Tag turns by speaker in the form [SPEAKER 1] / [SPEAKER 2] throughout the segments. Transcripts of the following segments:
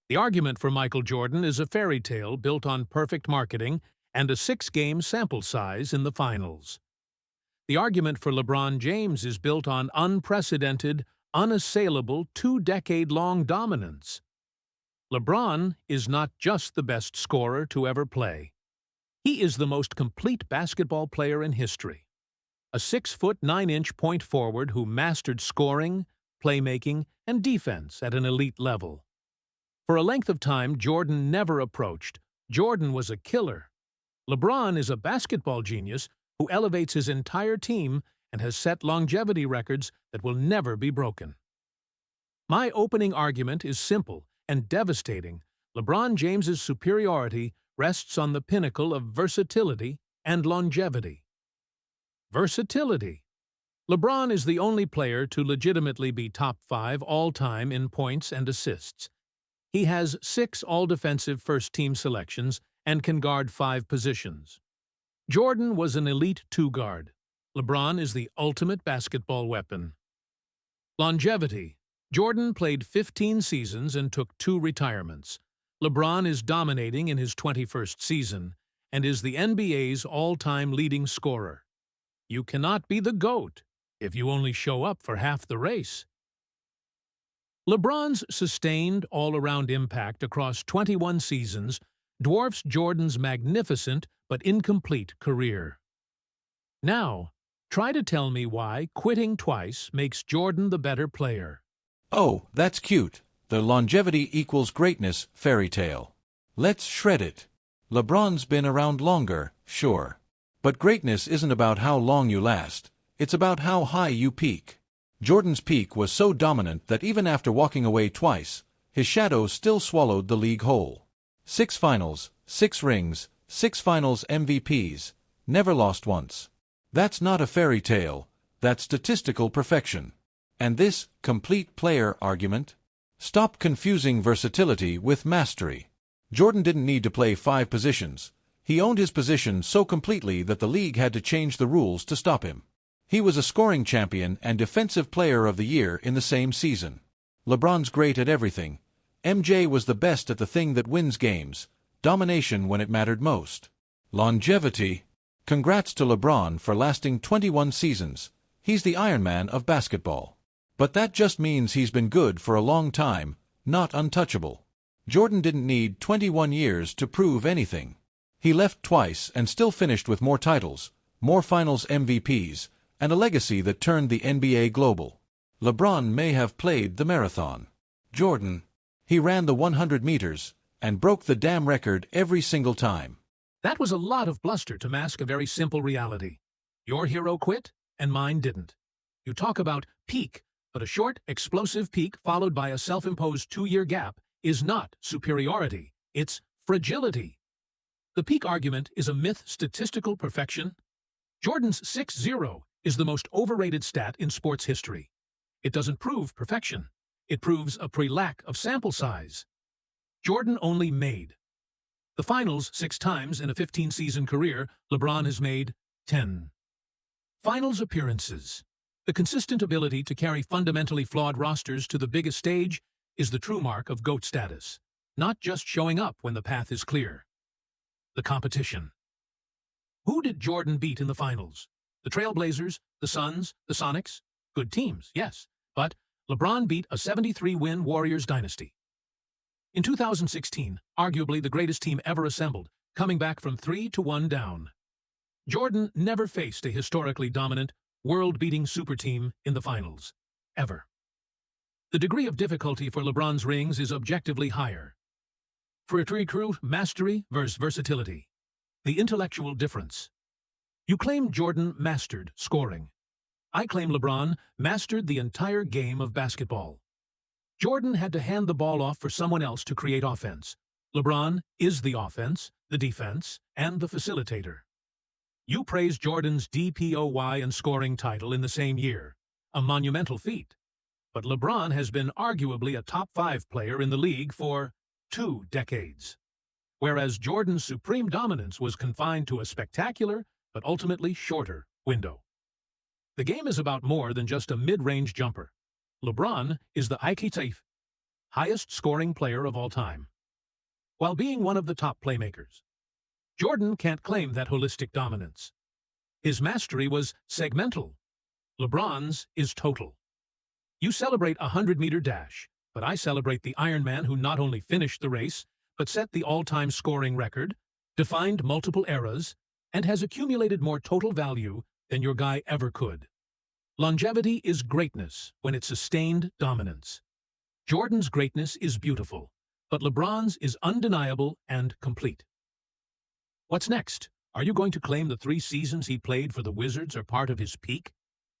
[SPEAKER 1] The argument for Michael Jordan is a fairy tale built on perfect marketing and a six-game sample size in the finals. The argument for LeBron James is built on unprecedented, unassailable, two-decade-long dominance. LeBron is not just the best scorer to ever play. He is the most complete basketball player in history. A 6'9" point forward who mastered scoring, playmaking, and defense at an elite level. For a length of time, Jordan never approached. Jordan was a killer. LeBron is a basketball genius who elevates his entire team and has set longevity records that will never be broken. My opening argument is simple and devastating. LeBron James's superiority rests on the pinnacle of versatility and longevity. Versatility. LeBron is the only player to legitimately be top 5 all-time in points and assists. He has 6 all-defensive first-team selections and can guard 5 positions. Jordan was an elite two-guard. LeBron is the ultimate basketball weapon. Longevity. Jordan played 15 seasons and took 2 retirements. LeBron is dominating in his 21st season and is the NBA's all-time leading scorer. You cannot be the GOAT if you only show up for half the race. LeBron's sustained all-around impact across 21 seasons dwarfs Jordan's magnificent but incomplete career. Now, try to tell me why quitting twice makes Jordan the better player.
[SPEAKER 2] Oh, that's cute. The longevity equals greatness fairy tale. Let's shred it. LeBron's been around longer, sure. But greatness isn't about how long you last. It's about how high you peak. Jordan's peak was so dominant that even after walking away twice, his shadow still swallowed the league whole. 6 finals, 6 rings, 6 finals MVPs, never lost once. That's not a fairy tale, that's statistical perfection. And this complete player argument? Stop confusing versatility with mastery. Jordan didn't need to play 5 positions. He owned his position so completely that the league had to change the rules to stop him. He was a scoring champion and Defensive Player of the Year in the same season. LeBron's great at everything. MJ was the best at the thing that wins games, domination when it mattered most. Longevity. Congrats to LeBron for lasting 21 seasons. He's the Iron Man of basketball. But that just means he's been good for a long time, not untouchable. Jordan didn't need 21 years to prove anything. He left twice and still finished with more titles, more finals MVPs, and a legacy that turned the NBA global. LeBron may have played the marathon. Jordan, he ran the 100 meters and broke the damn record every single time.
[SPEAKER 1] That was a lot of bluster to mask a very simple reality. Your hero quit, and mine didn't. You talk about peak, but a short, explosive peak followed by a self-imposed 2-year gap is not superiority, it's fragility. The peak argument is a myth statistical perfection. Jordan's 6-0 is the most overrated stat in sports history. It doesn't prove perfection. It proves a lack of sample size. Jordan only made the finals 6 times in a 15-season career. LeBron has made 10 finals appearances. The consistent ability to carry fundamentally flawed rosters to the biggest stage is the true mark of GOAT status, not just showing up when the path is clear. The competition. Who did Jordan beat in the finals? The Trailblazers, the Suns, the Sonics? Good teams, yes, but LeBron beat a 73-win Warriors dynasty. In 2016, arguably the greatest team ever assembled, coming back from 3-1 down. Jordan never faced a historically dominant, world-beating super team in the finals, ever. The degree of difficulty for LeBron's rings is objectively higher. For a recruit, mastery versus versatility. The intellectual difference. You claim Jordan mastered scoring. I claim LeBron mastered the entire game of basketball. Jordan had to hand the ball off for someone else to create offense. LeBron is the offense, the defense, and the facilitator. You praise Jordan's DPOY and scoring title in the same year, a monumental feat. But LeBron has been arguably a top 5 player in the league for 2 decades. Whereas Jordan's supreme dominance was confined to a spectacular, but ultimately shorter, window. The game is about more than just a mid-range jumper. LeBron is the archetype highest scoring player of all time. While being one of the top playmakers, Jordan can't claim that holistic dominance. His mastery was segmental. LeBron's is total. You celebrate a 100-meter dash, but I celebrate the Ironman who not only finished the race, but set the all-time scoring record, defined multiple eras, and has accumulated more total value than your guy ever could. Longevity is greatness when it's sustained dominance. Jordan's greatness is beautiful, but LeBron's is undeniable and complete. What's next? Are you going to claim the 3 seasons he played for the Wizards are part of his peak?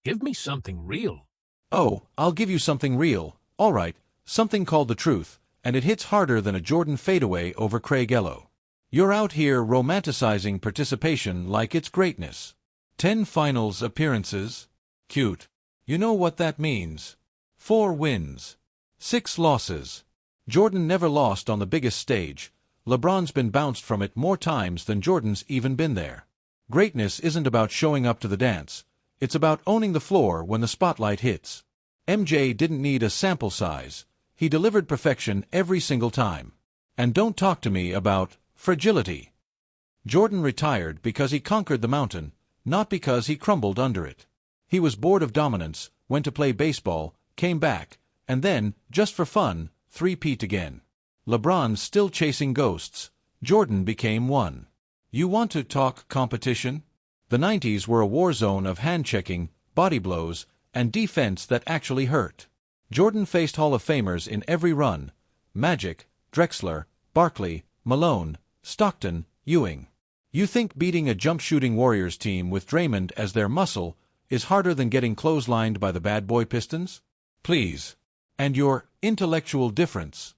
[SPEAKER 1] Give me something real.
[SPEAKER 2] Oh, I'll give you something real. All right, something called the truth, and it hits harder than a Jordan fadeaway over Craig Ello. You're out here romanticizing participation like it's greatness. 10 finals appearances? Cute. You know what that means. 4 wins. 6 losses. Jordan never lost on the biggest stage. LeBron's been bounced from it more times than Jordan's even been there. Greatness isn't about showing up to the dance. It's about owning the floor when the spotlight hits. MJ didn't need a sample size. He delivered perfection every single time. And don't talk to me about fragility. Jordan retired because he conquered the mountain, not because he crumbled under it. He was bored of dominance, went to play baseball, came back, and then, just for fun, three-peat again. LeBron's still chasing ghosts. Jordan became one. You want to talk competition? The 90s were a war zone of hand-checking, body blows, and defense that actually hurt. Jordan faced Hall of Famers in every run: Magic, Drexler, Barkley, Malone, Stockton, Ewing. You think beating a jump-shooting Warriors team with Draymond as their muscle is harder than getting clotheslined by the bad boy Pistons? Please. And your intellectual difference?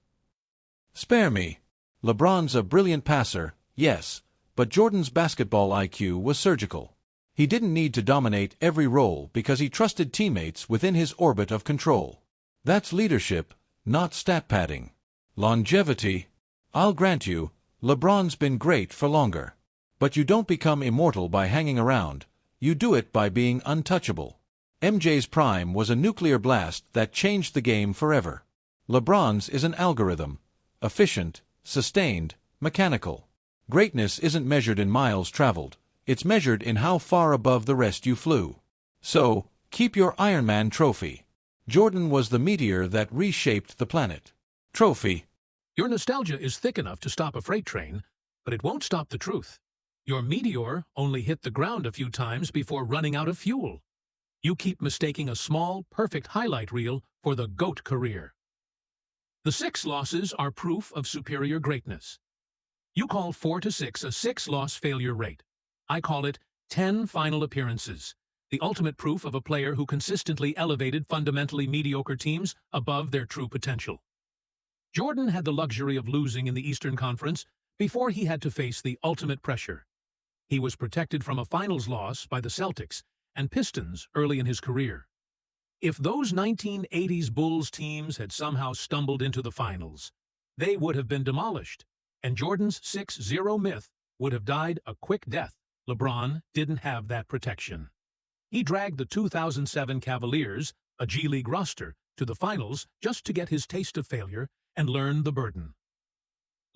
[SPEAKER 2] Spare me. LeBron's a brilliant passer, yes, but Jordan's basketball IQ was surgical. He didn't need to dominate every role because he trusted teammates within his orbit of control. That's leadership, not stat padding. Longevity. I'll grant you, LeBron's been great for longer. But you don't become immortal by hanging around. You do it by being untouchable. MJ's prime was a nuclear blast that changed the game forever. LeBron's is an algorithm. Efficient, sustained, mechanical. Greatness isn't measured in miles traveled. It's measured in how far above the rest you flew. So, keep your Ironman trophy. Jordan was the meteor that reshaped the planet. Trophy.
[SPEAKER 1] Your nostalgia is thick enough to stop a freight train, but it won't stop the truth. Your meteor only hit the ground a few times before running out of fuel. You keep mistaking a small, perfect highlight reel for the GOAT career. The 6 losses are proof of superior greatness. You call 4 to 6 a 6-loss failure rate. I call it 10 final appearances, the ultimate proof of a player who consistently elevated fundamentally mediocre teams above their true potential. Jordan had the luxury of losing in the Eastern Conference before he had to face the ultimate pressure. He was protected from a finals loss by the Celtics and Pistons early in his career. If those 1980s Bulls teams had somehow stumbled into the finals, they would have been demolished, and Jordan's 6-0 myth would have died a quick death. LeBron didn't have that protection. He dragged the 2007 Cavaliers, a G League roster, to the finals just to get his taste of failure and learn the burden.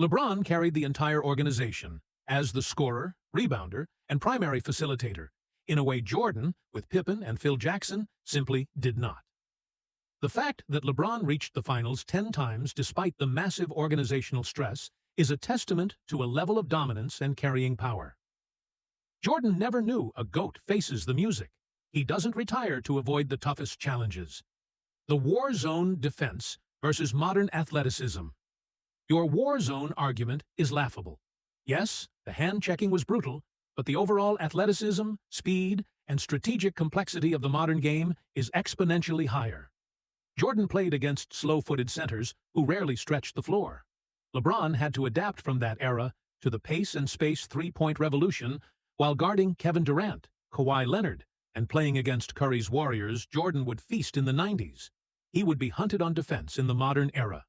[SPEAKER 1] LeBron carried the entire organization as the scorer, rebounder, and primary facilitator, in a way Jordan, with Pippen and Phil Jackson, simply did not. The fact that LeBron reached the finals 10 times despite the massive organizational stress is a testament to a level of dominance and carrying power. Jordan never knew a GOAT faces the music. He doesn't retire to avoid the toughest challenges. The war zone defense versus modern athleticism. Your war zone argument is laughable. Yes, the hand-checking was brutal, but the overall athleticism, speed, and strategic complexity of the modern game is exponentially higher. Jordan played against slow-footed centers who rarely stretched the floor. LeBron had to adapt from that era to the pace and space three-point revolution while guarding Kevin Durant, Kawhi Leonard, and playing against Curry's Warriors. Jordan would feast in the 90s. He would be hunted on defense in the modern era.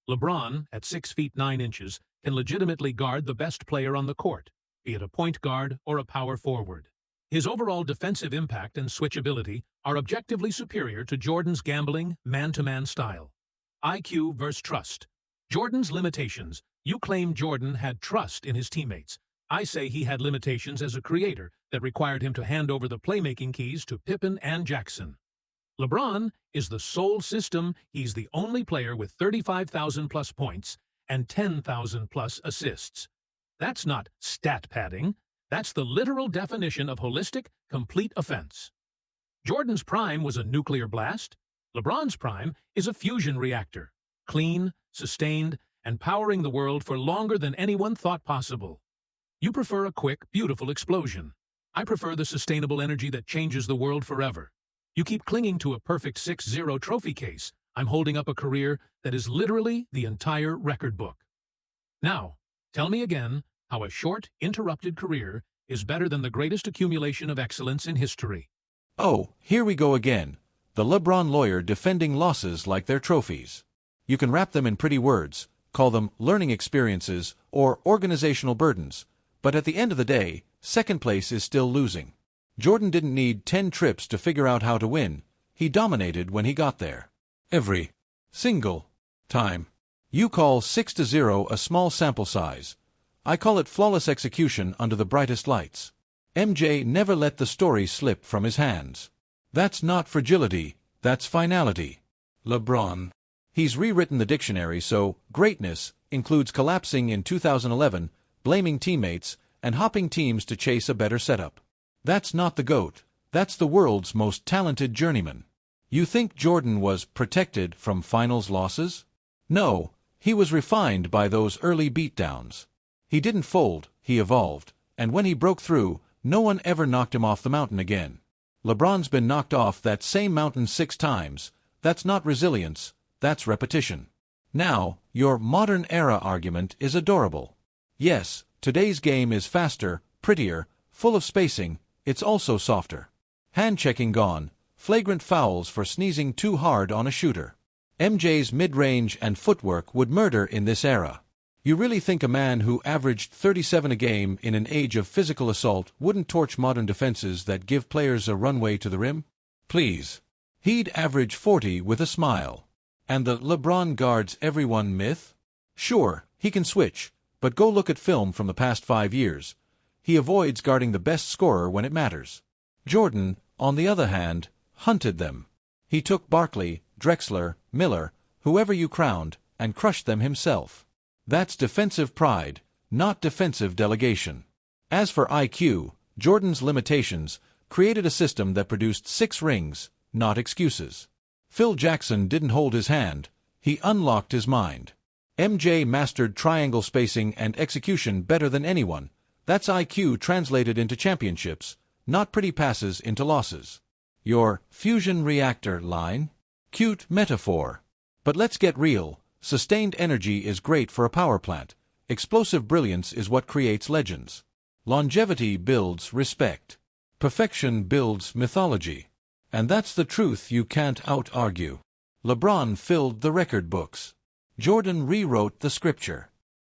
[SPEAKER 1] LeBron, at 6 feet 9 inches, can legitimately guard the best player on the court, be it a point guard or a power forward. His overall defensive impact and switchability are objectively superior to Jordan's gambling, man-to-man style. IQ versus trust. Jordan's limitations. You claim Jordan had trust in his teammates. I say he had limitations as a creator that required him to hand over the playmaking keys to Pippen and Jackson. LeBron is the sole system. He's the only player with 35,000 plus points and 10,000 plus assists. That's not stat padding. That's the literal definition of holistic, complete offense. Jordan's prime was a nuclear blast. LeBron's prime is a fusion reactor, clean, sustained, and powering the world for longer than anyone thought possible. You prefer a quick, beautiful explosion. I prefer the sustainable energy that changes the world forever. You keep clinging to a perfect 6-0 trophy case. I'm holding up a career that is literally the entire record book. Now, tell me again how a short, interrupted career is better than the greatest accumulation of excellence in history.
[SPEAKER 2] Oh, here we go again. The LeBron lawyer defending losses like they're trophies. You can wrap them in pretty words, call them learning experiences or organizational burdens, but at the end of the day, second place is still losing. Jordan didn't need 10 trips to figure out how to win. He dominated when he got there. Every single time. You call 6-0 a small sample size. I call it flawless execution under the brightest lights. MJ never let the story slip from his hands. That's not fragility, that's finality. LeBron. He's rewritten the dictionary so greatness includes collapsing in 2011, blaming teammates, and hopping teams to chase a better setup. That's not the GOAT. That's the world's most talented journeyman. You think Jordan was protected from finals losses? No, he was refined by those early beatdowns. He didn't fold, he evolved, and when he broke through, no one ever knocked him off the mountain again. LeBron's been knocked off that same mountain 6 times. That's not resilience, that's repetition. Now, your modern era argument is adorable. Yes, today's game is faster, prettier, full of spacing, it's also softer. Hand-checking gone, flagrant fouls for sneezing too hard on a shooter. MJ's mid-range and footwork would murder in this era. You really think a man who averaged 37 a game in an age of physical assault wouldn't torch modern defenses that give players a runway to the rim? Please. He'd average 40 with a smile. And the LeBron guards everyone myth? Sure, he can switch, but go look at film from the past 5 years. He avoids guarding the best scorer when it matters. Jordan, on the other hand, hunted them. He took Barkley, Drexler, Miller, whoever you crowned, and crushed them himself. That's defensive pride, not defensive delegation. As for IQ, Jordan's limitations created a system that produced 6 rings, not excuses. Phil Jackson didn't hold his hand, he unlocked his mind. MJ mastered triangle spacing and execution better than anyone. That's IQ translated into championships, not pretty passes into losses. Your fusion reactor line? Cute metaphor. But let's get real. Sustained energy is great for a power plant. Explosive brilliance is what creates legends. Longevity builds respect. Perfection builds mythology. And that's the truth you can't out-argue. LeBron filled the record books. Jordan rewrote the scripture.